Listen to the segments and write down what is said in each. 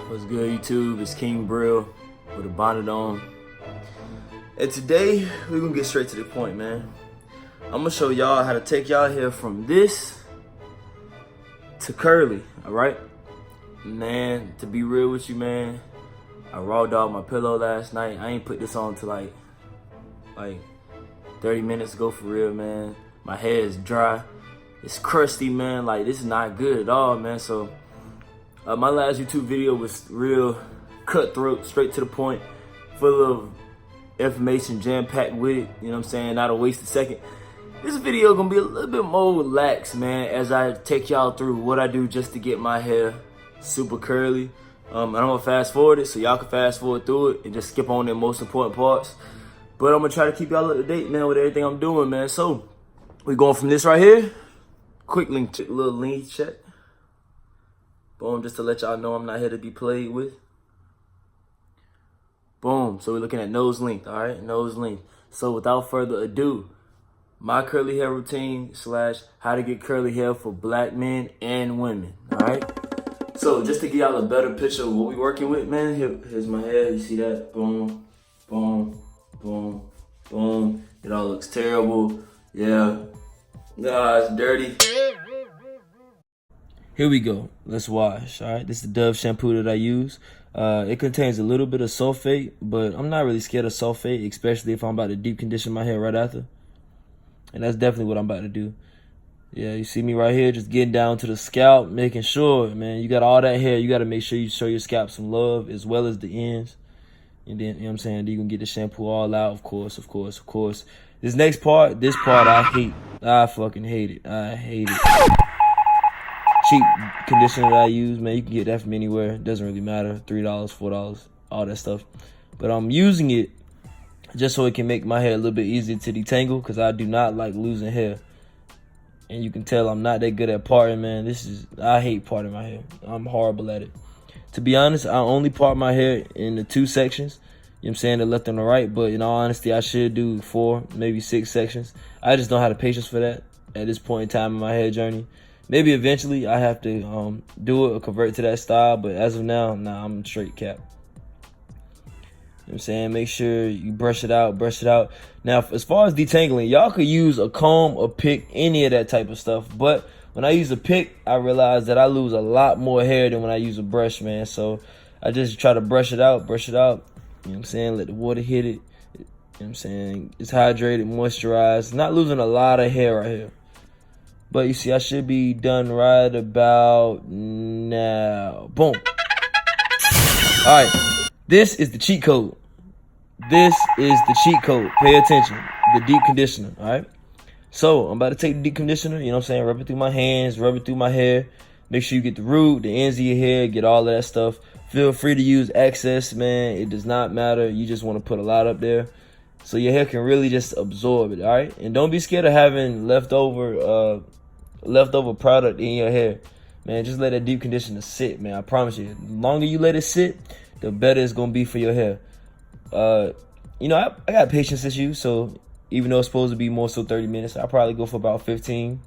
What's good, YouTube? It's King Brill with a bonnet on. And today, we're gonna get straight to the point, man. I'm gonna show y'all how to take y'all hair from this to curly, all right? Man, to be real with you, man, I raw dogged my pillow last night. I ain't put this on till like 30 minutes ago for real, man. My hair is dry. It's crusty, man. Like, this is not good at all, man. So, my last YouTube video was real cutthroat, straight to the point, full of information jam-packed with it, you know what I'm saying? Not a wasted second. This video gonna be a little bit more relaxed, man, as I take y'all through what I do just to get my hair super curly. And I'm gonna fast forward it so y'all can fast forward through it and just skip on the most important parts. But I'm gonna try to keep y'all up to date, man, with everything I'm doing, man. So, we going from this right here. Quick link check, little length check. Boom, just to let y'all know I'm not here to be played with. Boom, so we're looking at nose length, all right? Nose length. So without further ado, my curly hair routine / how to get curly hair for black men and women, all right? So just to give y'all a better picture of what we're working with, man, here's my hair. You see that? Boom, boom, boom, boom. It all looks terrible. Yeah. Nah, it's dirty. Here we go. Let's wash. All right, this is the Dove shampoo that I use. It contains a little bit of sulfate, but I'm not really scared of sulfate, especially if I'm about to deep condition my hair right after. And that's definitely what I'm about to do. Yeah, you see me right here, just getting down to the scalp, making sure, man, you got all that hair. You got to make sure you show your scalp some love as well as the ends. And then, you know what I'm saying, then you can get the shampoo all out, of course, of course, of course. This part I hate. I fucking hate it. I hate it. Cheap conditioner that I use, man, you can get that from anywhere. It doesn't really matter. $3, $4, all that stuff. But I'm using it just so it can make my hair a little bit easier to detangle, because I do not like losing hair. And you can tell I'm not that good at parting, man. I hate parting my hair. I'm horrible at it. To be honest, I only part my hair in the 2 sections. You know what I'm saying? The left and the right. But in all honesty, I should do 4, maybe 6 sections. I just don't have the patience for that at this point in time in my hair journey. Maybe eventually I have to do it or convert to that style, but as of now, nah, I'm straight cap. You know what I'm saying? Make sure you brush it out, brush it out. Now, as far as detangling, y'all could use a comb, a pick, any of that type of stuff. But when I use a pick, I realize that I lose a lot more hair than when I use a brush, man. So I just try to brush it out, brush it out. You know what I'm saying? Let the water hit it. You know what I'm saying? It's hydrated, moisturized. Not losing a lot of hair right here. But you see, I should be done right about now. Boom. All right. This is the cheat code. This is the cheat code. Pay attention. The deep conditioner. All right. So I'm about to take the deep conditioner. You know what I'm saying? Rub it through my hands. Rub it through my hair. Make sure you get the root, the ends of your hair. Get all of that stuff. Feel free to use excess, man. It does not matter. You just want to put a lot up there, so your hair can really just absorb it. All right. And don't be scared of having leftover product in your hair, man. Just let that deep conditioner sit, man. I promise you, the longer you let it sit, the better it's gonna be for your hair. You know, I got patience issues, so even though it's supposed to be more so 30 minutes, I probably go for about 15,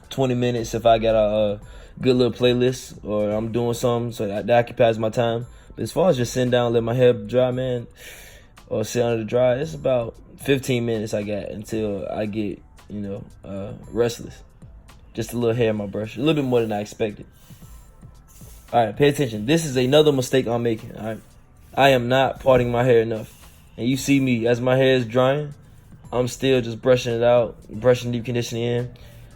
20 minutes if I got a good little playlist or I'm doing something, so that occupies my time. But as far as just sitting down, let my hair dry, man, or sit under the dry, it's about 15 minutes I got until I get, you know, restless. Just a little hair in my brush. A little bit more than I expected. All right, pay attention. This is another mistake I'm making, all right? I am not parting my hair enough. And you see me, as my hair is drying, I'm still just brushing it out, brushing deep conditioning in.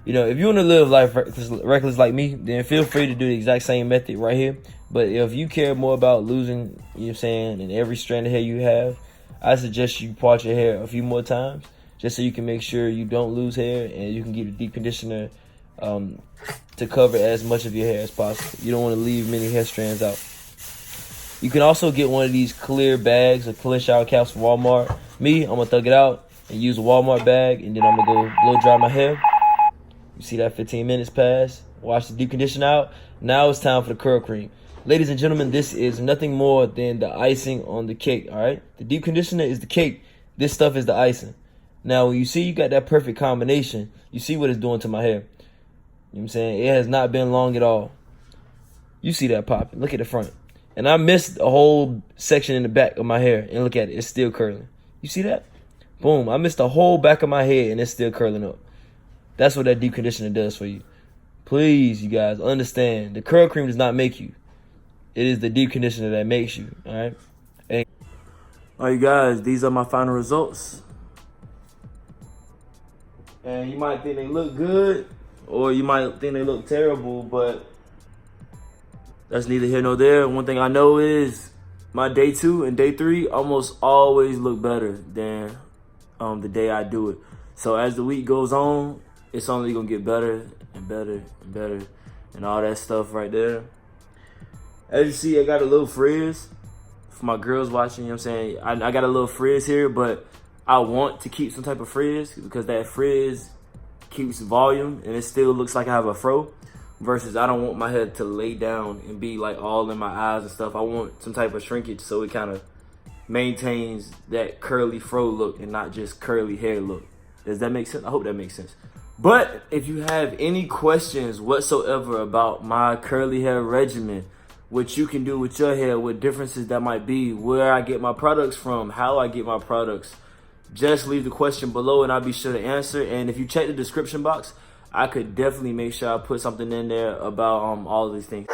You know, if you want to live life reckless like me, then feel free to do the exact same method right here. But if you care more about losing, you know what I'm saying, in every strand of hair you have, I suggest you part your hair a few more times, just so you can make sure you don't lose hair and you can get a deep conditioner to cover as much of your hair as possible. You don't want to leave many hair strands out. You can also get one of these clear bags or clear shower caps from Walmart. Me, I'm gonna thug it out and use a Walmart bag, and then I'm gonna go blow dry my hair. You see that 15 minutes pass? Wash the deep condition out. Now it's time for the curl cream. Ladies and gentlemen, this is nothing more than the icing on the cake, all right? The deep conditioner is the cake. This stuff is the icing. Now, when you see you got that perfect combination, you see what it's doing to my hair. You know what I'm saying? It has not been long at all. You see that popping. Look at the front. And I missed a whole section in the back of my hair. And look at it, it's still curling. You see that? Boom, I missed the whole back of my head and it's still curling up. That's what that deep conditioner does for you. Please, you guys, understand. The curl cream does not make you. It is the deep conditioner that makes you, all right? And, all right, you guys, these are my final results. And you might think they look good, or you might think they look terrible, but that's neither here nor there. One thing I know is my day 2 and day 3 almost always look better than the day I do it. So as the week goes on, it's only gonna get better and better and better and all that stuff right there. As you see, I got a little frizz. For my girls watching, you know what I'm saying? I got a little frizz here, but I want to keep some type of frizz because that frizz keeps volume and it still looks like I have a fro. Versus I don't want my head to lay down and be like all in my eyes and stuff. I want some type of shrinkage so it kind of maintains that curly fro look and not just curly hair look. Does that make sense? I hope that makes sense. But if you have any questions whatsoever about my curly hair regimen, what you can do with your hair, what differences that might be, where I get my products from, how I get my products, just leave the question below and I'll be sure to answer. And if you check the description box, I could definitely make sure I put something in there about all of these things.